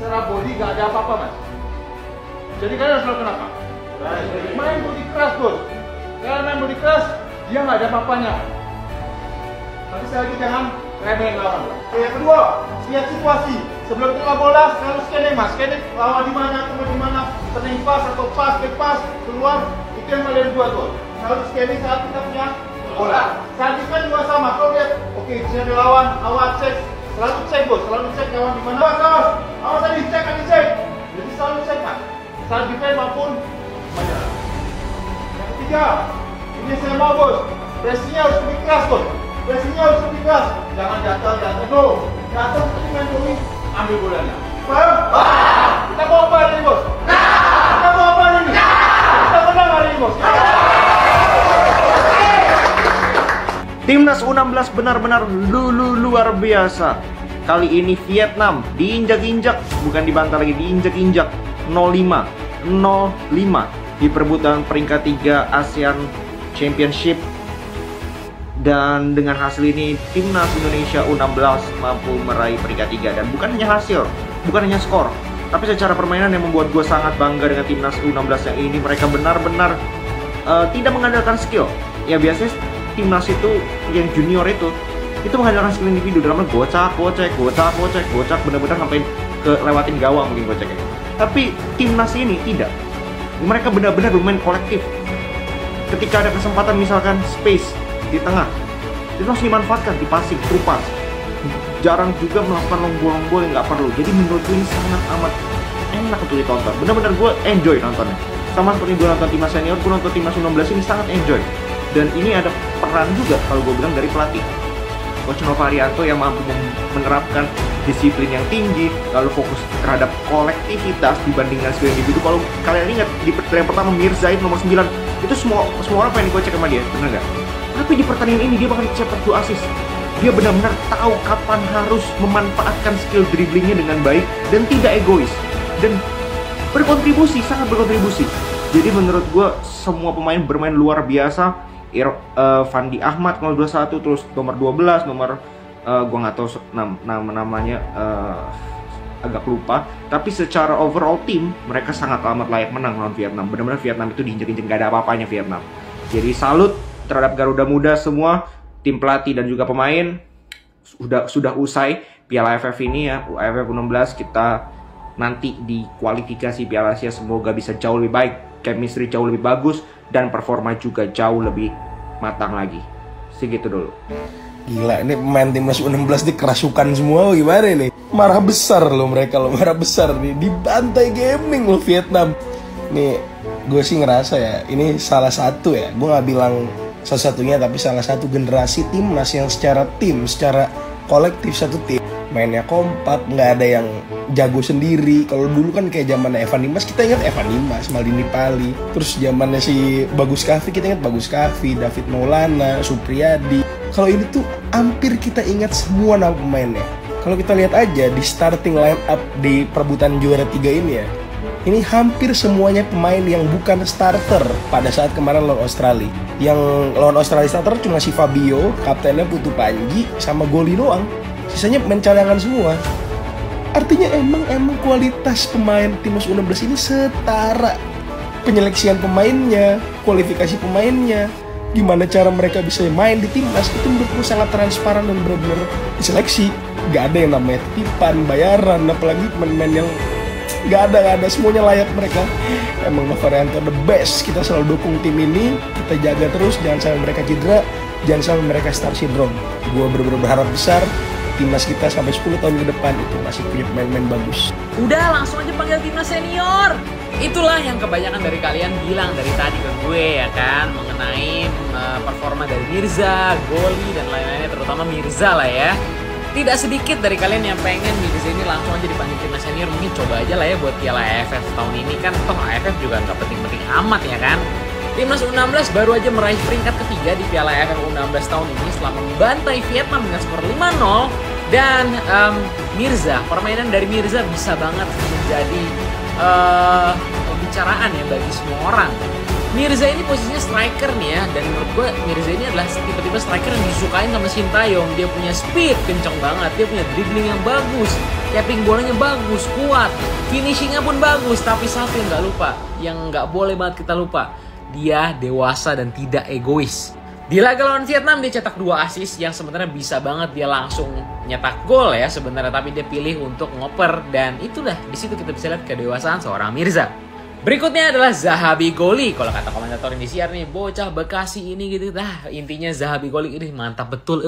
secara body gak ada apa-apa mas. Jadi kalian harus melakukan apa? Main body keras bos. Kalian main body keras, dia gak ada apa-apanya. Tapi sekali lagi jangan remehin lawan. Yang kedua, lihat situasi. Sebelum terima bola, selalu scanning mas. Scanning lawan di mana, tunggu di mana, turning pass atau pass, back pass, keluar. Itu yang kalian buat tuh. Selalu scanning saat kita punya bola. Saat itu kan juga sama. Kalau lihat, oke, di sini ada lawan, awas cek. Selalu cek bos, selalu cek lawan di mana. Awas tadi cek, cek. Jadi selalu cek mas. Saat defense maupun menyerang. Yang ketiga, ini saya mau bos. Pressingnya harus lebih keras bos. Pressingnya harus lebih keras. Jangan jatuh. Jatuh seperti main doi, ambil bolanya. Paham? Kita mau apa hari ini bos? Kita mau apa hari ini? Kita menang hari ini bos. Timnas U16 benar-benar luar biasa. Kali ini Vietnam diinjak-injak, bukan dibantah lagi, diinjak-injak 0-5 di perebutan peringkat 3 ASEAN Championship. Dan dengan hasil ini Timnas Indonesia U16 mampu meraih peringkat 3. Dan bukan hanya hasil, bukan hanya skor, tapi secara permainan yang membuat gue sangat bangga dengan Timnas U16 yang ini. Mereka benar-benar tidak mengandalkan skill. Ya biasanya Timnas itu yang junior itu mengandalkan skill individu dalam gocak, benar-benar sampai ke lewatin gawang mungkin gocaknya. Tapi Timnas ini tidak. Mereka benar-benar bermain kolektif. Ketika ada kesempatan misalkan space di tengah, itu harus dimanfaatkan, dipasing, trupas. Jarang juga melakukan long ball yang nggak perlu. Jadi menurut gue ini sangat amat enak untuk ditonton. Benar-benar gue enjoy nontonnya. Sama seperti gue nonton timnas senior, gue nonton timnas U16 ini sangat enjoy. Dan ini ada peran juga kalau gue bilang dari pelatih Coach Novarianto yang mampu menerapkan disiplin yang tinggi, lalu fokus terhadap kolektivitas dibandingkan skill individu. Kalau kalian ingat di pertandingan pertama Mirza nomor 9 itu semua orang pengen digocek sama dia, bener nggak? Tapi di pertandingan ini dia bahkan cetak 2 assist. Dia benar-benar tahu kapan harus memanfaatkan skill dribblingnya dengan baik dan tidak egois dan berkontribusi, sangat berkontribusi. Jadi menurut gue semua pemain bermain luar biasa. Fandi Ahmad nomor 21, terus nomor 12, nomor gue nggak tahu namanya, agak lupa. Tapi secara overall tim mereka sangat amat layak menang lawan Vietnam. Benar-benar Vietnam itu diinjek-injek, gak ada apa-apanya Vietnam. Jadi salut terhadap Garuda Muda semua, tim pelatih dan juga pemain. Sudah usai Piala AFF ini ya, AFF U16. Kita nanti di kualifikasi Piala Asia semoga bisa jauh lebih baik, chemistry jauh lebih bagus, dan performa juga jauh lebih matang lagi. Segitu dulu. Gila, ini pemain timnas U16 dikerasukan semua gimana nih? Marah besar loh mereka loh, marah besar nih. Dibantai gaming loh Vietnam. Nih, gue sih ngerasa ya, ini salah satu ya. Gue gak bilang salah satunya, tapi salah satu generasi timnas yang secara tim, secara kolektif satu tim. Mainnya kompak, nggak ada yang jago sendiri. Kalau dulu kan kayak zamannya Evan Dimas, kita ingat Evan Dimas, Maldini Pali. Terus zamannya si Bagus Kavi, kita ingat Bagus Kavi, David Maulana, Supriyadi. Kalau ini tuh hampir kita ingat semua nama pemainnya. Kalau kita lihat aja di starting line up di perebutan juara 3 ini ya, ini hampir semuanya pemain yang bukan starter pada saat kemarin lawan Australia. Yang lawan Australia starter cuma si Fabio, kaptennya Putu Panji, sama Goli doang. Sisanya main cadangan semua. Artinya emang kualitas pemain timnas U16 ini setara. Penyeleksian pemainnya, kualifikasi pemainnya, gimana cara mereka bisa main di timnas, itu menurutku sangat transparan dan benar-benar diseleksi. Gak ada yang namanya titipan, bayaran, apalagi pemain-pemain yang gak ada, semuanya layak mereka. Emang Novarianto the best. Kita selalu dukung tim ini, kita jaga terus, jangan sampai mereka cedera, jangan sampai mereka star syndrome. Gue benar-benar berharap besar timnas kita sampai 10 tahun ke depan itu masih punya pemain-pemain bagus. Udah, langsung aja panggil timnas senior. Itulah yang kebanyakan dari kalian bilang dari tadi ke gue ya kan, mengenai performa dari Mirza, Goli, dan lain-lainnya, terutama Mirza lah ya. Tidak sedikit dari kalian yang pengen Mirza ini langsung aja dipanggil timnas senior. Mungkin coba aja lah ya buat Piala AFF tahun ini kan, toh AFF juga nggak penting-penting amat ya kan. Timnas U16 baru aja meraih peringkat ketiga di Piala AFF U16 tahun ini setelah membantai Vietnam dengan skor 5-0. Dan Mirza, permainan dari Mirza bisa banget menjadi pembicaraan ya bagi semua orang. Mirza ini posisinya striker nih ya, dan menurut gue Mirza ini adalah tipe-tipe striker yang disukain sama Sintayong. Dia punya speed kenceng banget, dia punya dribbling yang bagus, Capping bolanya bagus, kuat, finishingnya pun bagus. Tapi satu yang nggak lupa, yang nggak boleh banget kita lupa, dia dewasa dan tidak egois. Di laga lawan Vietnam dia cetak 2 assist yang sebenarnya bisa banget dia langsung nyetak gol ya sebenarnya, tapi dia pilih untuk ngoper, dan itulah di situ kita bisa lihat kedewasaan seorang Mirza. Berikutnya adalah Zahabi Goli. Kalau kata komentator Indosiar nih, bocah Bekasi ini gitu. Intinya Zahabi Goli ini mantap betul,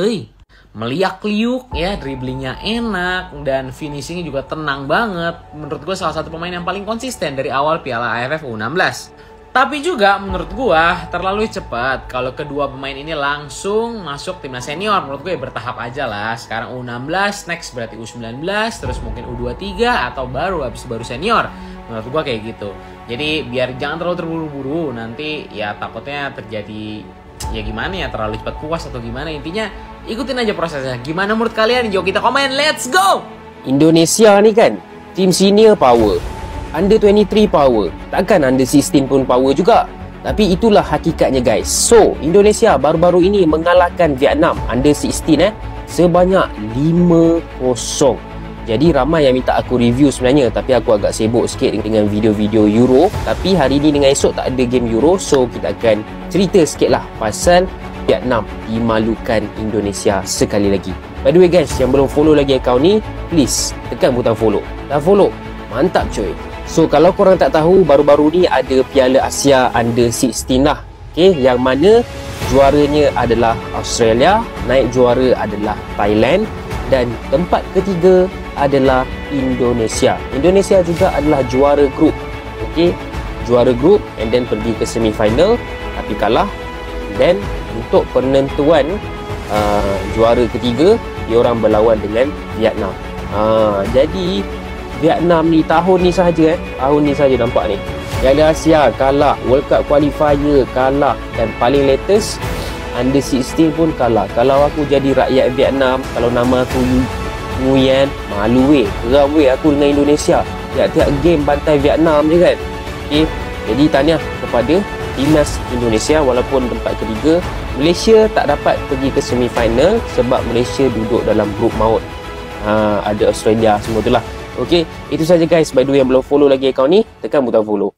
meliak liuk ya, dribblingnya enak dan finishingnya juga tenang banget. Menurut gue salah satu pemain yang paling konsisten dari awal Piala AFF U16. Tapi juga menurut gua terlalu cepat kalau kedua pemain ini langsung masuk timnas senior. Menurut gue bertahap aja lah. Sekarang U16, next berarti U19, terus mungkin U23 atau baru senior. Menurut gua kayak gitu. Jadi biar jangan terlalu terburu-buru, nanti ya takutnya terjadi ya gimana ya, terlalu cepat puas atau gimana. Intinya ikutin aja prosesnya. Gimana menurut kalian? Jawab kita komen. Let's go. Indonesia ni kan tim senior power, Under 23 power, takkan Under 16 pun power juga. Tapi itulah hakikatnya guys. So, Indonesia baru-baru ini mengalahkan Vietnam Under 16 sebanyak 5-0. Jadi ramai yang minta aku review sebenarnya, tapi aku agak sibuk sikit dengan video-video Euro. Tapi hari ini dengan esok tak ada game Euro, so kita akan cerita sikit lah pasal Vietnam dimalukan Indonesia sekali lagi. By the way guys, yang belum follow lagi akaun ni, please tekan butang follow. Dah follow? Mantap coy. So kalau korang tak tahu, baru-baru ni ada Piala Asia Under 16 lah. Okay, yang mana juaranya adalah Australia, naik juara adalah Thailand, dan tempat ketiga adalah Indonesia. Indonesia juga adalah juara grup. Okay, juara grup and then pergi ke semi-final tapi kalah. Dan untuk penentuan juara ketiga, diorang berlawan dengan Vietnam. Jadi Vietnam ni tahun ni sahaja nampak ni, Piala Asia kalah, World Cup qualifier kalah, dan paling latest Under 16 pun kalah. Kalau aku jadi rakyat Vietnam, kalau nama aku Nguyen, malu geram aku dengan Indonesia, tiap-tiap game bantai Vietnam je kan. Okay, jadi tahniah kepada timnas Indonesia. Walaupun tempat ketiga, Malaysia tak dapat pergi ke semi-final sebab Malaysia duduk dalam grup maut. Ada Australia semua tu lah. Okay, itu saja guys. By the way, yang belum follow lagi akaun ni, tekan butang follow.